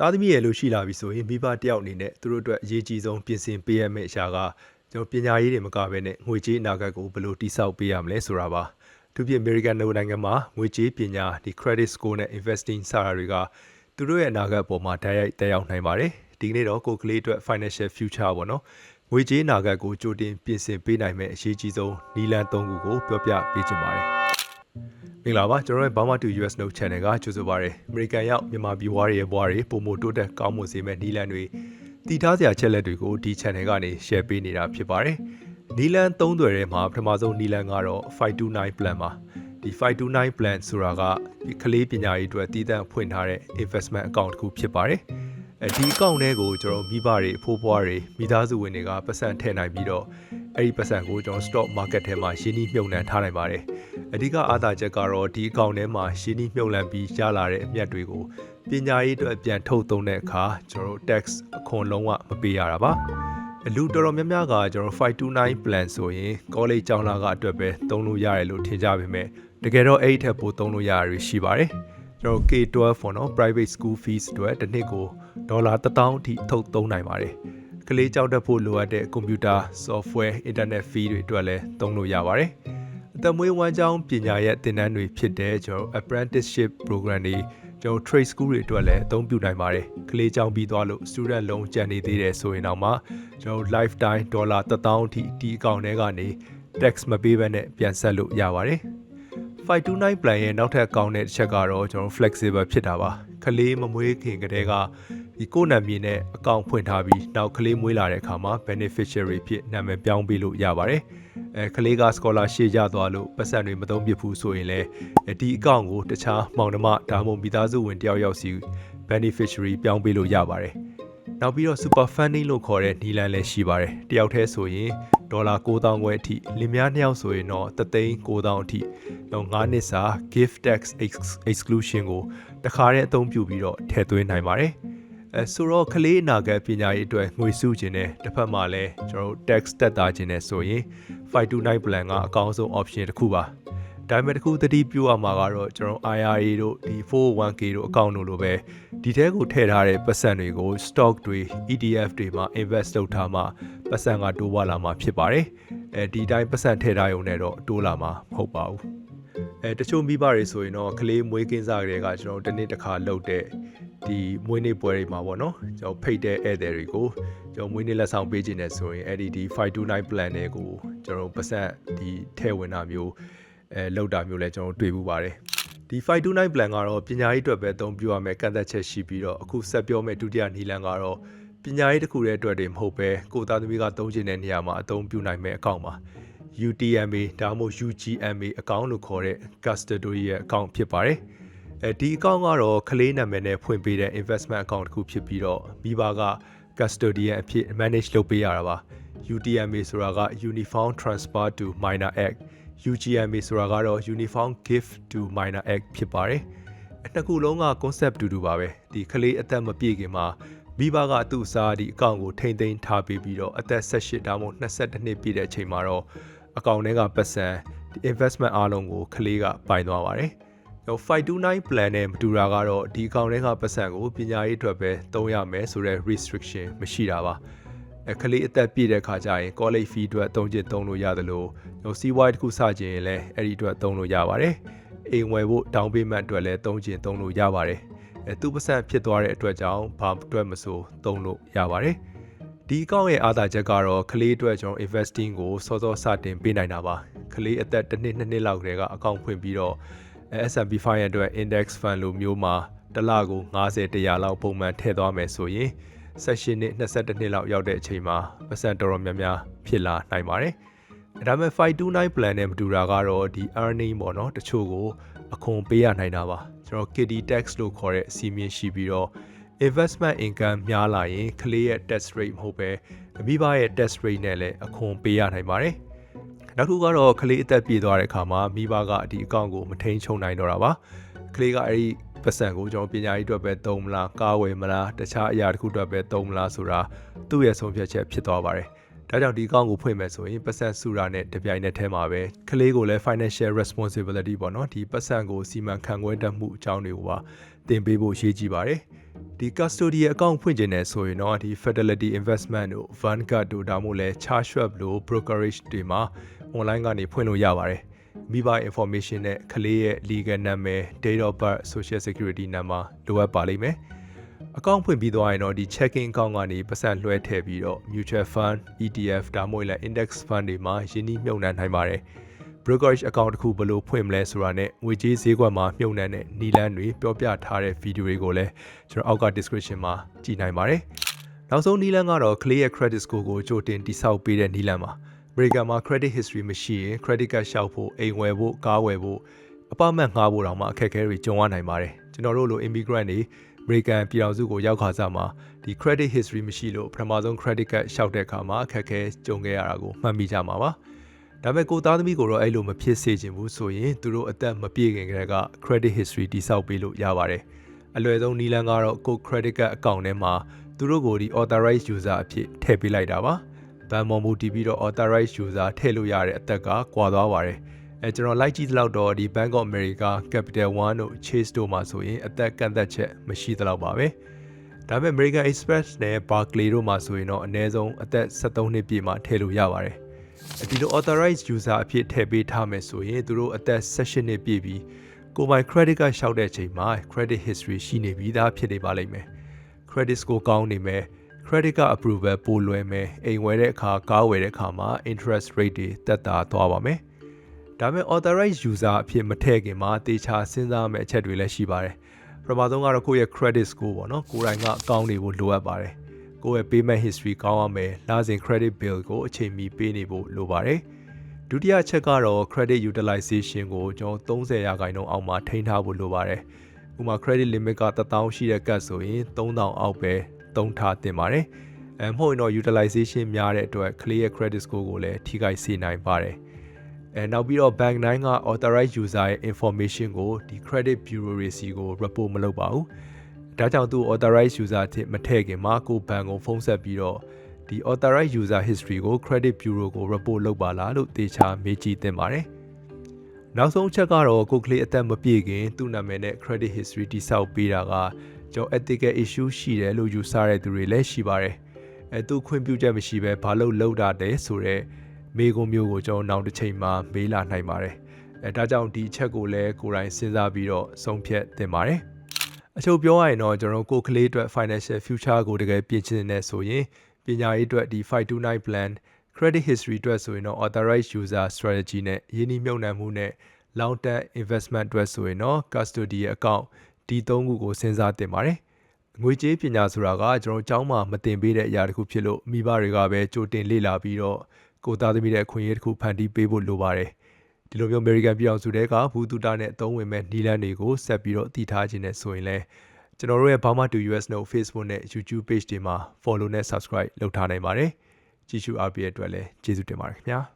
သားသမီးရဲ့လို့ရှိလာပြီဆိုရင်မိဘတယောက်အနေနဲ့သူတို့အတွက်အရေးကြီးဆုံးပြင်ဆင်ပေးရမယ့်အရာကကျွန်တော်ပညာရေးတွေမကဘဲနဲ့ငွေကြေးအနာဂတ်ကိုဘယ်လိုတိစောက်ပေးရမလဲဆိုတာပါသူပြ American နိုင်ငံမှာငွေကြေးပညာဒီ credit score နဲ့ investing စတာတွေကသူတို့ရဲ့အနာဂတ်ပေါ်မှာတိုက်ရိုက်တက်ရောက်နိုင်ပါတယ်ဒီကနေ့တော့ကိုယ်ကလေးအတွက် financial future ပေါ့နော်ငွေကြေးအနာဂတ်ကိုကြိုတင်ပြင်ဆင်ပေးနိုင်မယ့်အရေးကြီးဆုံးနည်းလမ်း၃ခုကိုပြောပြပေးချင်ပါတယ်မင်္ဂလာပါကျွန်တော်ရဲ့ Burma to US Note Channel ကကြိုဆိုပါရစေ။ American ရောက်မြန်မာပြည်ဝါတွေရဲ့ဘွားတွေပုံမတိုးတက်ကောင်းမွန်စေမဲ့နီလန်တွေတည်ထားစရာချက်လက်တွေကိုဒီ channel ကနေ share ပေးနေတာဖြစ်ပါတယ်။နီလန်၃သွယ်ထဲမှာပထမဆုံးနီလန်ကတော့529 plan ပါ။ဒီ529 plan ဆိုတာကဒီကလေးပညာရေးအတွက်တည်တံ့ဖွင့်ထားတဲ့ investment account တစ်ခုဖြစ်ပါတယ်။ဒီ account တွေကိုကျွန်တော်မိဘတွေအဖိုးဘွားတွေမိသားစုဝင်တွေကပတ်စံထည့်နိုင်ပြီးတော့အဲ့ဒီပတ်စံကိုကျွန်တော် stock market ထဲမှာရင်းနှီးမြှုပ်နှံထားနိုင်ပါတယ်အဓိကအားသာချက်ကတော့ဒီအကောင့်ထဲမှာရင်းနှီးမြှုပ်နှံပြီးရလာတဲ့အမြတ်တွေကိုပညာရေးအတွက်ပြန်ထုတ်သုံးတဲ့အခါကျွန်တော်တို့ tax အခွန်လုံးဝမပေးရတာပါလူတော်တော်များများကကျွန်တော်529 plan ဆိုရင် college ကျောင်းသားကအတွက်ပဲသုံးလို့ရတယ်လို့ထင်ကြပေမဲ့တကယ်တော့အဲ့ဒီထက်ပိုသုံးလို့ရတာရှိပါတယ်ကျွန်တော် K12 ပေါ့နော် private school fees အတွက်တစ်နှစ်ကိုဒေါ်လာ1000အထိထုတ်သုံးနိုင်ပါတယ်ကလေးကျောင်းတက်ဖို့လိုအပ်တဲ့ computer software internet fee တွေအတွက်လည်းသုံးလို့ရပါတယ်အသက်မွေးဝမ်းကြောင်းပညာရဲ့သင်တန်းတွေဖြစ်တဲ့ကျွန်တော် apprenticeship program တွေကျွန်တော် trade school တွေအတွက်လည်းအသုံးပြုနိုင်ပါတယ်ကလေးကျောင်းပြီးသွားလို့ student loan ကျန်နေသေးတယ်ဆိုရင်တော့မှကျွန်တော် lifetime ဒေါ်လာ1000အထိဒီအကောင့်ထဲကနေ tax မပေးဘဲနဲ့ပြန်ဆက်လို့ရပါတယ်529 plan ရဲ့နောက်ထပ်ကောင်းတဲ့တစ်ချက်ကတော့ကျွန်တော် flexible ဖြစ်တာပါကလေးမမွေးခင်ကတည်းကဒီကိုယ်နာမည်နဲ့အကောင့်ဖွင့်ထားပြီးနောက်ကလေးမွေးလာတဲ့အခါမှာ beneficiary ဖြစ်နာမည်ပြောင်းပေးလို့ရပါတယ်ကလေးက scholarship ရသွားလို့ပတ်စံတွေမသုံးပြဘူးဆိုရင်လည်းဒီအကောင့်ကိုတခြားမောင်နှမဒါမှမဟုတ်မိသားစုဝင်တယောက်ယောက်စီ beneficiary ပြောင်းပေးလို့ရပါတယ်နောက်ပြီးတော့ super funding လို့ခေါ်တဲ့နည်းလမ်းလည်းရှိပါတယ်တယောက်တည်းဆိုရင်ဒေါ်လာ9000ခွဲအထိလင်မယား2ယောက်ဆိုရင်တော့3,9000အထိတော့9နှစ်စာ gift tax exclusion ကိုတခါတည်းအသုံးပြုပြီးတော့ထည့်သွင်းနိုင်ပါတယ်ဆိုတော့ကလေးအနာဂတ်ပညာရေးအတွက်ငွေစုခြင်းနဲ့တစ်ဖက်မှာလည်းကျွန်တော်တို့ tax တက်တာခြင်းနဲ့ဆိုရင်529 plan ကအကောင်းဆုံး option တစ်ခုပါဒါပေမဲ့တစ်ခုသတိပြုရမှာကတော့ကျွန်တော် IRA တို့ဒီ 401k တို့အကောင့်တို့လိုပဲဒီထဲကိုထည့်ထားတဲ့ပတ်စံတွေကို stock တွေ ETF တွေမှာ invest လုပ်ထားမှပတ်စံကတိုးပွားလာမှာဖြစ်ပါတယ်ဒီတိုင်းပတ်စံထည့်ထားရုံနဲ့တော့တိုးလာမှာမဟုတ်ပါဘူးတချို့မိဘတွေဆိုရင်တော့ကလေးမွေးကင်းစားကလေးကကျွန်တော်တစ်နေ့တစ်ခါလုပ်တဲ့ဒီမွေးနေ့ပွဲတွေမှာပေါ့နော်ကျွန်တော်ဖိတ်တဲ့ဧည့်သည်တွေကိုကျွန်တော်မွေးနေ့လက်ဆောင်ပေးခြင်းနဲ့ဆိုရင်အဲ့ဒီ529 plan တွေကိုကျွန်တော်ပတ်စံဒီထည့်ဝင်တာမျိုးလောက်တာမျိုးလဲကျွန်တော်တွေ့မှုပါတယ်ဒီ529 plan ကတော့ပညာရေးအတွက်ပဲအသုံးပြုရမယ်ကန့်သက်ချက်ရှိပြီးတော့အခုဆက်ပြောမယ့်ဒုတိယနည်းလမ်းကတော့ပညာရေးတစ်ခုတည်းအတွက်တွေမဟုတ်ပဲကိုယ်သားသမီးကသုံးချင်တဲ့နေရာမှာအသုံးပြုနိုင်မယ့်အကောင့်ပါUTMA ဒါမှမဟုတ် UGMA အကောင့်လို့ခေါ်တဲ့ custodial account ဖြစ်ပါတယ်ဒီအကောင့်ကတော့ကလေးနာမည်နဲ့ဖွင့်ပေးတဲ့ investment account တစ်ခုဖြစ်ပြီးတော့မိဘက custodian အဖြစ် manage လုပ်ပေးရတာပါ UTMA ဆိုတာက Uniform Transfer to Minor Act UGMA ဆိုတာကတော့ Uniform Gift to Minor Act ဖြစ်ပါတယ်နှစ်ခုလုံးက concept တူတူပါပဲဒီကလေးအသက်မပြည့်ခင်မှာမိဘကသူ့အစားဒီအကောင့်ကိုထိမ့်သိမ်းထားပေးပြီးတော့အသက်18ဒါမှမဟုတ်22နှစ်ပြည့်တဲ့အချိန်မှာတော့အကောင့်ထဲကပတ်စံဒီ investment အားလုံးကိုကလေးကပိုင်သွားပါတယ်529 plan နဲ့မတူတာကတော့ဒီအကောင့်ထဲကပတ်စံကိုပညာရေးအတွက်ပဲသုံးရမယ်ဆိုတဲ့ restriction မရှိတာပါကလေးအသက်ပြည့်တဲ့ခါကျရင် college fee အတွက်သုံးလို့ရတယ်လို့စီးပွားရေးတစ်ခုစကြရင်လည်းအဲ့ဒီအတွက်သုံးလို့ရပါတယ်အိမ်ဝယ်ဖို့ down payment အတွက်လည်းသုံးလို့ရပါတယ်သူပတ်စံဖြစ်သွားတဲ့အတွက်ကြောင့်ဘာအတွက်မဆိုသုံးလို့ရပါတယ်ဒီအကောင့်ရဲ့အားသာချက်ကတော့ကလေးအတွက်ကျွန်တော် investing ကိုစောစောစတင်ပေးနိုင်တာပါကလေးအသက်1နှစ်2နှစ်လောက်ကတည်းကအကောင့်ဖွင့်ပြီးတော့S&P 500အတွက် index fund လိုမျိုးမှာတစ်လကို90 100လောက်ပုံမှန်ထည့်သွားမယ်ဆိုရင်18နှစ်22နှစ်လောက်ရောက်တဲ့အချိန်မှာပတ်စံတော်တော်များများဖြစ်လာနိုင်ပါတယ်ဒါပေမဲ့529 plan နဲ့မတူတာကတော့ဒီ earning ပေါ့နော်တချို့ကိုအခွန်ပေးရနိုင်တာပါကျွန်တော် kiddie tax လို့ခေါ်တဲ့အစီအမင်းရှိပြီးတော့ investment income များလာရင်ကလေးရဲ့ tax rate မဟုတ်ပဲမိဘရဲ့ tax rate နဲ့လည်းအခွန်ပေးရနိုင်ပါတယ်နောက်တစ်ခုကတော့ကလေးအသက်ပြည့်သွားတဲ့အခါမှာမိဘကဒီအကောင့်ကိုမထိန်းချုပ်နိုင်တော့တာပါကလေးကအဲ့ဒီပတ်စံကိုကျွန်တော်ပညာရေးအတွက်ပဲသုံးမလားကားဝယ်မလားတခြားအရာတစ်ခုအတွက်ပဲသုံးမလားဆိုတာသူ့ရဲ့ဆုံးဖြတ်ချက်ဖြစ်သွားပါတယ်ဒါကြောင့်ဒီအကောင့်ကိုဖွင့်မယ်ဆိုရင်ပတ်စံစုတာနဲ့တပြိုင်နက်တည်းမှာပဲကလေးကိုလည်း financial responsibility ပေါ့နော်ဒီပတ်စံကိုစီမံခန့်ခွဲတတ်မှုအကြောင်းတွေကိုပါသင်ပေးဖို့အရေးကြီးပါတယ် ဒီ custody အကောင့်ဖွင့်ခြင်းနဲ့ဆိုရင်တော့ဒီ Fidelity Investment တို့ Vanguard တို့ဒါမှမဟုတ်လဲ Charles Schwab လို့ brokerage တွေမှာ online ကနေဖွင့်လို့ရပါတယ်မိဘ information နဲ့ကလေးရဲ့ legal နာမည် date of birth social security number လိုအပ်ပါလိမ့်မယ်အကောင့်ဖွင့်ပြီးသွားရင်တော့ဒီ checking account ကနေပတ်စံလွှဲထည့်ပြီးတော့ mutual fund ETF ဒါမှမဟုတ်လဲ index fund တွေမှာယင်းနှိမ့်မြုပ်နှံနိုင်ပါတယ်brokerage account တစ်ခုဘယ်လိုဖွင့်မလဲဆိုတာနဲ့ငွေကြေးဈေးကွက်မှာမြုပ်နှံတဲ့နည်းလမ်းတွေပြောပြထားတဲ့ဗီဒီယိုတွေကိုလည်းကျွန်တော်အောက်က description မှာကြည့်နိုင်ပါတယ်။နောက်ဆုံးနည်းလမ်းကတော့ Clay ရဲ့ credit score ကိုကြိုတင်တိစောက်ပေးတဲ့နည်းလမ်းပါ။ American မှာ credit history မရှိရင် credit card ရှောက်ဖို့အိမ်ဝယ်ဖို့ကားဝယ်ဖို့အပါမတ်ငှားဖို့တောင်မှအခက်အခဲတွေကြုံရနိုင်ပါတယ်။ကျွန်တော်တို့လို immigrant တွေ American ပြည်ထောင်စုကိုရောက်ခါစားမှာဒီ credit history မရှိလို့ပထမဆုံး credit card ရှောက်တဲ့အခါမှာအခက်အခဲကြုံခဲ့ရတာကိုမှတ်မိကြမှာပါ။ဒါပေမဲ့ကိုသားသမီးကိုတော့အဲ့လိုမဖြစ်စေချင်ဘူးဆိုရင်သူတို့အသက်မပြည့်ခင်ကတည်းက credit history တိစောက်ပေးလို့ရပါတယ်အလွယ်ဆုံးနည်းလမ်းကတော့ကို credit card account ထဲမှာသူတို့ကိုဒီ authorized user အဖြစ်ထည့်ပေးလိုက်တာပါဘဏ်ပေါ်မူတည်ပြီးတော့ authorized user ထည့်လို့ရတဲ့အသက်ကကွာသွားပါတယ်ကျွန်တော်လိုက်ကြည့်သလောက်တော့ဒီ Bank of America Capital One တို့ Chase တို့မှာဆိုရင်အသက်ကန့်သက်ချက်မရှိသလောက်ပါပဲဒါပေမဲ့ American Express နဲ့ Barclays တို့မှာဆိုရင်တော့အနည်းဆုံးအသက်73နှစ်ပြည့်မှထည့်လို့ရပါတယ်ဒီလို authorized user အဖြစ်ထည့်ပေးထားမယ်ဆိုရင်သူတို့အသက်16နှစ်ပြည့်ပြီးကိုယ်ပိုင် credit card ရှောက်တဲ့ချိန်မှာ credit history ရှိနေပြီးသားဖြစ်နေပါလိမ့်မယ် credit score ကောင်းနေမယ် credit card approval ပိုလွယ်မယ်အိမ်ဝယ်တဲ့အခါကားဝယ်တဲ့အခါမှာ interest rate တွေတက်တာသွားပါမယ်ဒါပေမဲ့ authorized user အဖြစ်မထည့်ခင်မှာတေချာစဉ်းစားမယ့်အချက်တွေလည်းရှိပါတယ်ပထမဆုံးကတော့ကိုယ့်ရဲ့ credit score ပေါ့နော်ကိုယ်တိုင်ကအကောင့်တွေလိုအပ်ပါတယ်ကိုယ့်ရဲ့ payment history ကောင်းရမယ်လစဉ် credit bill ကိုအချိန်မီပေးနေဖို့လိုပါတယ်ဒုတိယအချက်ကတော့ credit utilization ကိုကျွန်တော်30%အောက်မှာထိန်းထားဖို့လိုပါတယ်ဥပမာ credit limit က1000ရှိတဲ့ကတ်ဆိုရင်3000အောက်ပဲသုံးထားတင်ပါတယ်မဟုတ်ရင်တော့ utilization များတဲ့အတွက် Clay ရဲ့ credit score ကိုလည်းထိခိုက်စေနိုင်ပါတယ်နောက်ပြီးတော့ bank တိုင်းက authorized user ရဲ့ information ကိုဒီ credit bureau တွေစီကို report မလုပ်ပါဘူးဒါကြောင့်သူ authorized user အဖြစ်မထည့်ခင်မှာကိုဘဏ်ကိုဖုန်းဆက်ပြီးတော့ဒီ authorized user history ကို credit bureau ကို report လုပ်ပါလားလို့တေချာမေးကြည့်သင့်ပါတယ်နောက်ဆုံးအချက်ကတော့ကိုကလေးအသက်မပြည့်ခင်သူ့နာမည်နဲ့ credit history တိစောက်ပေးတာကကျွန်တော် ethical issue ရှိတယ်လို့ယူဆတဲ့သူတွေလည်းရှိပါတယ်သူခွင့်ပြုချက်မရှိဘဲဘာလို့လုပ်တာလဲဆိုတော့မေးခွန်းမျိုးကိုကျွန်တော်နောက်တစ်ချိန်မှာမေးလာနိုင်ပါတယ်ဒါကြောင့်ဒီအချက်ကိုလည်းကိုယ်တိုင်စဉ်းစားပြီးတော့ဆုံးဖြတ်သင့်ပါတယ်အချုပ်ပြောရရင်တော့ကျွန်တော်ကိုကလေးအတွက် financial future ကိုတကယ်ပြင်ဆင်နေဆိုရင်ပညာရေးအတွက်ဒီ 529 plan credit history အတွက်ဆိုရင်တော့ authorized user strategy နဲ့ယင်းနှိမ့်မြုပ်နှံမှုနဲ့ long term investment အတွက်ဆိုရင်တော့ custody account ဒီ၃ခုကိုစဉ်းစားသင့်ပါတယ်ငွေကြေးပညာဆိုတာကကျွန်တော်ကျောင်းမှာမသင်ပေးတဲ့အရာတစ်ခုဖြစ်လို့မိဘတွေကပဲကြိုတင်လေ့လာပြီးတော့ကိုသားသမီးရဲ့အခွင့်အရေးတစ်ခုဖန်တီးပေးဖို့လိုပါတယ်ဒီလိုမျိုး American ပြည်အောင်စုတဲကဘူးတူတာနဲ့အသုံးဝင်မဲ့နီလန်းတွေကိုဆက်ပြီးတော့တည်ထားခြင်းနဲ့ဆိုရင်လည်းကျွန်တော်တို့ရဲ့ Burma to US နဲ့ Facebook နဲ့ YouTube page တွေမှာ follow နဲ့ subscribe လုပ်ထားနိုင်ပါတယ်ကြည့်ရှုအားပေးတဲ့အတွက်လည်းကျေးဇူးတင်ပါတယ်ခင်ဗျာ